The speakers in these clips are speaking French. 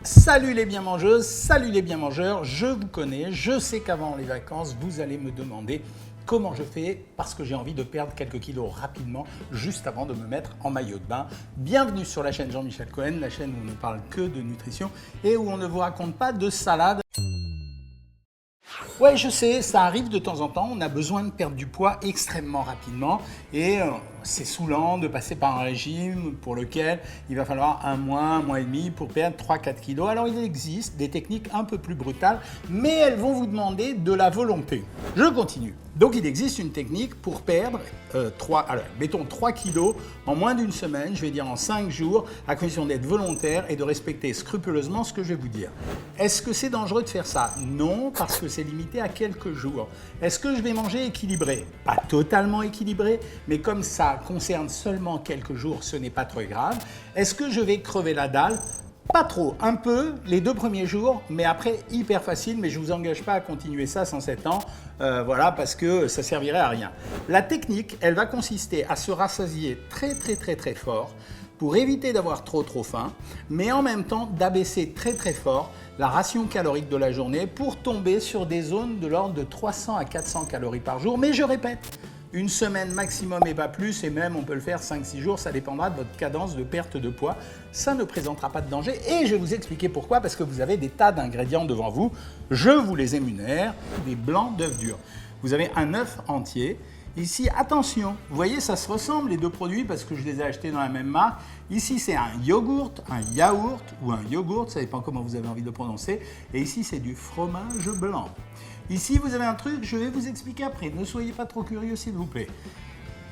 Salut les bien mangeuses, salut les bien mangeurs, je vous connais, je sais qu'avant les vacances, vous allez me demander comment je fais parce que j'ai envie de perdre quelques kilos rapidement juste avant de me mettre en maillot de bain. Bienvenue sur la chaîne Jean-Michel Cohen, la chaîne où on ne parle que de nutrition et où on ne vous raconte pas de salade. Ouais, je sais, ça arrive de temps en temps, on a besoin de perdre du poids extrêmement rapidement et c'est saoulant de passer par un régime pour lequel il va falloir un mois et demi pour perdre 3-4 kilos. Alors il existe des techniques un peu plus brutales, mais elles vont vous demander de la volonté. Je continue. Donc il existe une technique pour perdre 3 kilos en moins d'une semaine, je vais dire en 5 jours, à condition d'être volontaire et de respecter scrupuleusement ce que je vais vous dire. Est-ce que c'est dangereux de faire ça? Non, parce que c'est limité à quelques jours. Est-ce que je vais manger équilibré? Pas totalement équilibré, mais comme ça concerne seulement quelques jours, ce n'est pas trop grave. Est-ce que je vais crever la dalle? Pas trop, un peu les 2 premiers jours, mais après hyper facile, mais je ne vous engage pas à continuer ça sans 7 ans, voilà, parce que ça servirait à rien. La technique, elle va consister à se rassasier très fort pour éviter d'avoir trop faim, mais en même temps d'abaisser très fort la ration calorique de la journée pour tomber sur des zones de l'ordre de 300 à 400 calories par jour, mais je répète, une semaine maximum et pas plus, et même on peut le faire 5-6 jours, ça dépendra de votre cadence de perte de poids. Ça ne présentera pas de danger et je vais vous expliquer pourquoi, parce que vous avez des tas d'ingrédients devant vous. Je vous les énumère, des blancs d'œufs durs. Vous avez un œuf entier. Ici, attention, vous voyez, ça se ressemble les deux produits parce que je les ai achetés dans la même marque. Ici, c'est un yaourt ou un yogourt, ça dépend comment vous avez envie de le prononcer. Et ici, c'est du fromage blanc. Ici, vous avez un truc, je vais vous expliquer après. Ne soyez pas trop curieux, s'il vous plaît.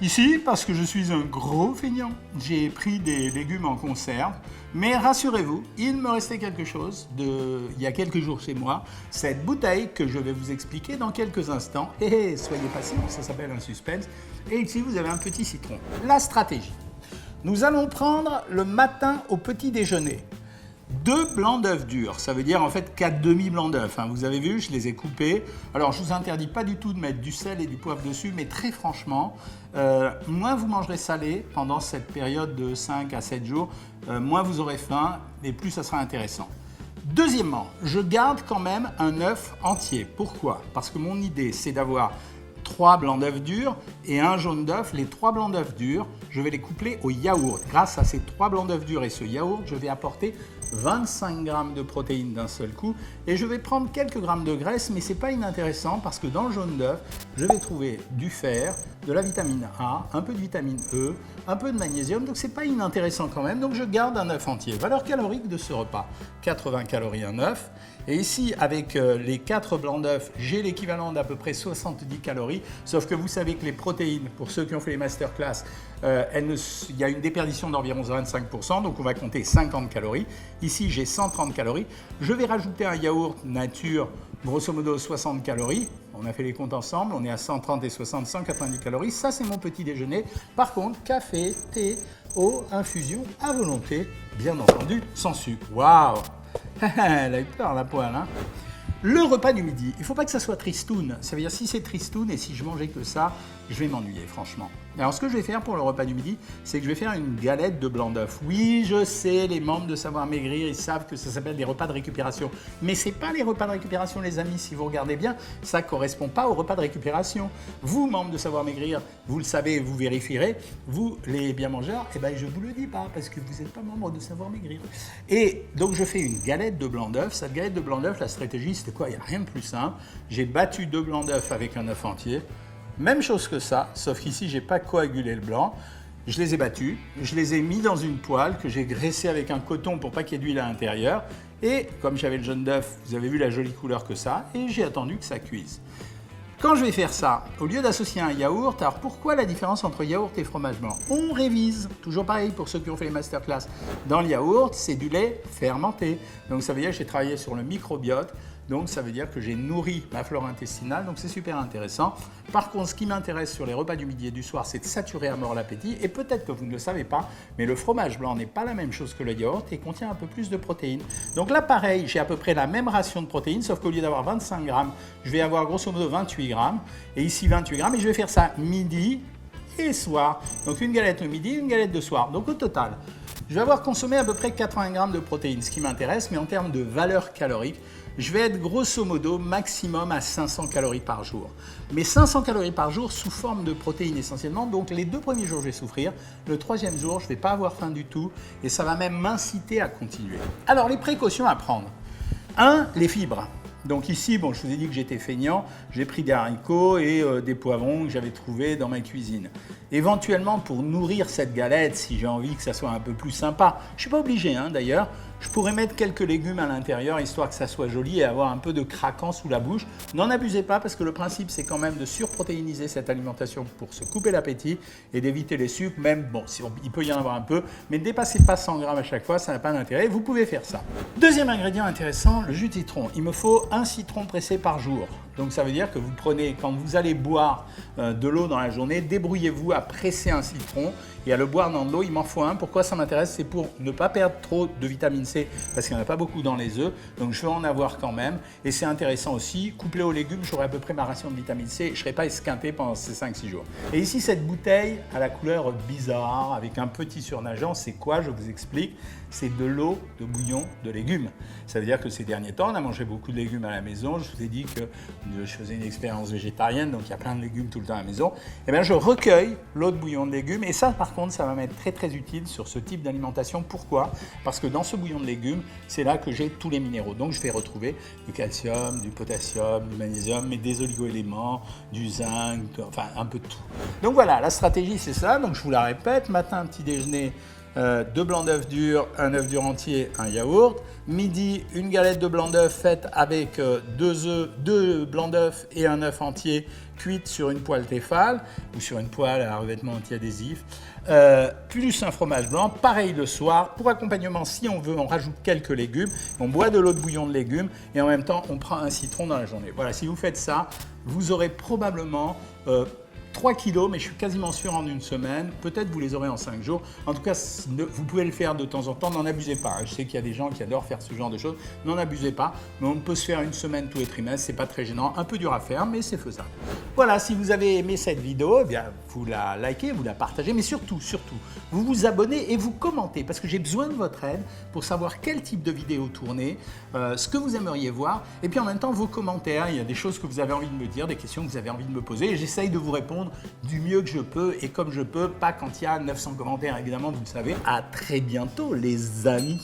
Ici, parce que je suis un gros feignant, j'ai pris des légumes en conserve. Mais rassurez-vous, il me restait quelque chose il y a quelques jours chez moi. Cette bouteille que je vais vous expliquer dans quelques instants. Et soyez patients, ça s'appelle un suspense. Et ici, vous avez un petit citron. La stratégie. Nous allons prendre le matin au petit déjeuner 2 blancs d'œufs durs, ça veut dire en fait 4 demi-blancs d'œufs. Vous avez vu, je les ai coupés. Alors je ne vous interdis pas du tout de mettre du sel et du poivre dessus, mais très franchement, moins vous mangerez salé pendant cette période de 5 à 7 jours, moins vous aurez faim et plus ça sera intéressant. Deuxièmement, je garde quand même un œuf entier. Pourquoi? Parce que mon idée, c'est d'avoir 3 blancs d'œufs durs et un jaune d'œuf. Les 3 blancs d'œufs durs, je vais les coupler au yaourt. Grâce à ces 3 blancs d'œufs durs et ce yaourt, je vais apporter 25 grammes de protéines d'un seul coup et je vais prendre quelques grammes de graisse, mais ce n'est pas inintéressant parce que dans le jaune d'œuf, je vais trouver du fer, de la vitamine A, un peu de vitamine E, un peu de magnésium, donc ce n'est pas inintéressant quand même, donc je garde un œuf entier. Valeur calorique de ce repas, 80 calories un œuf. Et ici, avec les 4 blancs d'œufs, j'ai l'équivalent d'à peu près 70 calories, sauf que vous savez que les protéines, pour ceux qui ont fait les masterclass, il y a une déperdition d'environ 25%, donc on va compter 50 calories. Ici, j'ai 130 calories. Je vais rajouter un yaourt nature, grosso modo 60 calories. On a fait les comptes ensemble, on est à 130 et 60, 190 calories. Ça, c'est mon petit déjeuner. Par contre, café, thé, eau, infusion à volonté, bien entendu, sans sucre. Waouh! Elle a eu peur, la poêle, hein? Le repas du midi, il ne faut pas que ça soit tristoun. Ça veut dire si c'est tristoun et si je mangeais que ça, je vais m'ennuyer, franchement. Alors, ce que je vais faire pour le repas du midi, c'est que je vais faire une galette de blanc d'œuf. Oui, je sais, les membres de Savoir Maigrir, ils savent que ça s'appelle des repas de récupération. Mais ce n'est pas les repas de récupération, les amis. Si vous regardez bien, ça ne correspond pas aux repas de récupération. Vous, membres de Savoir Maigrir, vous le savez, vous vérifierez. Vous, les bien mangeurs, eh ben, je ne vous le dis pas parce que vous n'êtes pas membre de Savoir Maigrir. Et donc, je fais une galette de blanc d'œuf. Cette galette de blanc d'œuf, la stratégie, c'était quoi? Il n'y a rien de plus simple. J'ai battu 2 blancs d'œuf avec un œuf entier. Même chose que ça, sauf qu'ici, je n'ai pas coagulé le blanc. Je les ai battus, je les ai mis dans une poêle que j'ai graissée avec un coton pour pas qu'il y ait d'huile à l'intérieur. Et comme j'avais le jaune d'œuf, vous avez vu la jolie couleur que ça, et j'ai attendu que ça cuise. Quand je vais faire ça, au lieu d'associer un yaourt, alors pourquoi la différence entre yaourt et fromage blanc? On révise, toujours pareil pour ceux qui ont fait les masterclass. Dans le yaourt, c'est du lait fermenté. Donc ça veut dire que j'ai travaillé sur le microbiote. Donc ça veut dire que j'ai nourri ma flore intestinale, donc c'est super intéressant. Par contre, ce qui m'intéresse sur les repas du midi et du soir, c'est de saturer à mort l'appétit. Et peut-être que vous ne le savez pas, mais le fromage blanc n'est pas la même chose que le yaourt et contient un peu plus de protéines. Donc là, pareil, j'ai à peu près la même ration de protéines, sauf qu'au lieu d'avoir 25 grammes, je vais avoir grosso modo 28 grammes. Et ici, 28 grammes, et je vais faire ça midi et soir. Donc une galette le midi, une galette le soir. Donc au total, je vais avoir consommé à peu près 80 grammes de protéines, ce qui m'intéresse, mais en termes de valeur calorique, je vais être grosso modo maximum à 500 calories par jour. Mais 500 calories par jour sous forme de protéines essentiellement, donc les 2 premiers jours je vais souffrir, le 3e jour je ne vais pas avoir faim du tout et ça va même m'inciter à continuer. Alors les précautions à prendre. 1. Les fibres. Donc ici, bon, je vous ai dit que j'étais feignant, j'ai pris des haricots et des poivrons que j'avais trouvés dans ma cuisine. Éventuellement, pour nourrir cette galette, si j'ai envie que ça soit un peu plus sympa, je ne suis pas obligé d'ailleurs, je pourrais mettre quelques légumes à l'intérieur, histoire que ça soit joli et avoir un peu de craquant sous la bouche. N'en abusez pas parce que le principe, c'est quand même de surprotéiniser cette alimentation pour se couper l'appétit et d'éviter les sucres, même, bon, il peut y en avoir un peu, mais ne dépassez pas 100 grammes à chaque fois, ça n'a pas d'intérêt, vous pouvez faire ça. Deuxième ingrédient intéressant, le jus de citron. Il me faut 1 citron pressé par jour. Donc ça veut dire que vous prenez, quand vous allez boire de l'eau dans la journée, débrouillez-vous à presser un citron et à le boire dans de l'eau. Il m'en faut un. Pourquoi ça m'intéresse? C'est pour ne pas perdre trop de vitamine C parce qu'il n'y en a pas beaucoup dans les œufs. Donc je vais en avoir quand même. Et c'est intéressant aussi, couplé aux légumes, j'aurai à peu près ma ration de vitamine C. Je ne serai pas esquinté pendant ces 5-6 jours. Et ici, cette bouteille à la couleur bizarre avec un petit surnageant, c'est quoi? Je vous explique. C'est de l'eau de bouillon de légumes. Ça veut dire que ces derniers temps, on a mangé beaucoup de légumes à la maison. Je vous ai dit que je faisais une expérience végétarienne, donc il y a plein de légumes tout le temps à la maison. Et bien, je recueille l'eau de bouillon de légumes. Et ça, par contre, ça va m'être très très utile sur ce type d'alimentation. Pourquoi? Parce que dans ce bouillon de légumes, c'est là que j'ai tous les minéraux. Donc, je vais retrouver du calcium, du potassium, du magnésium, mais des oligo-éléments, du zinc, enfin un peu de tout. Donc voilà, la stratégie, c'est ça. Donc, je vous la répète. Matin, petit déjeuner. 2 blancs d'œufs durs, un œuf dur entier, un yaourt. Midi, une galette de blanc d'œuf faite avec 2 blancs d'œuf et un œuf entier cuite sur une poêle Tefal ou sur une poêle à revêtement anti-adhésif. Plus un fromage blanc. Pareil le soir. Pour accompagnement, si on veut, on rajoute quelques légumes. On boit de l'eau de bouillon de légumes et en même temps, on prend un citron dans la journée. Voilà, si vous faites ça, vous aurez probablement 3 kilos, mais je suis quasiment sûr en une semaine. Peut-être vous les aurez en 5 jours. En tout cas, vous pouvez le faire de temps en temps. N'en abusez pas. Je sais qu'il y a des gens qui adorent faire ce genre de choses. N'en abusez pas. Mais on peut se faire une semaine tous les trimestres. C'est pas très gênant. Un peu dur à faire, mais c'est faisable. Voilà, si vous avez aimé cette vidéo, eh bien, vous la likez, vous la partagez. Mais surtout, vous vous abonnez et vous commentez. Parce que j'ai besoin de votre aide pour savoir quel type de vidéo tourner, ce que vous aimeriez voir. Et puis en même temps, vos commentaires. Il y a des choses que vous avez envie de me dire, des questions que vous avez envie de me poser. Et j'essaye de vous répondre du mieux que je peux et comme je peux, pas quand il y a 900 commentaires évidemment, vous le savez. À très bientôt les amis.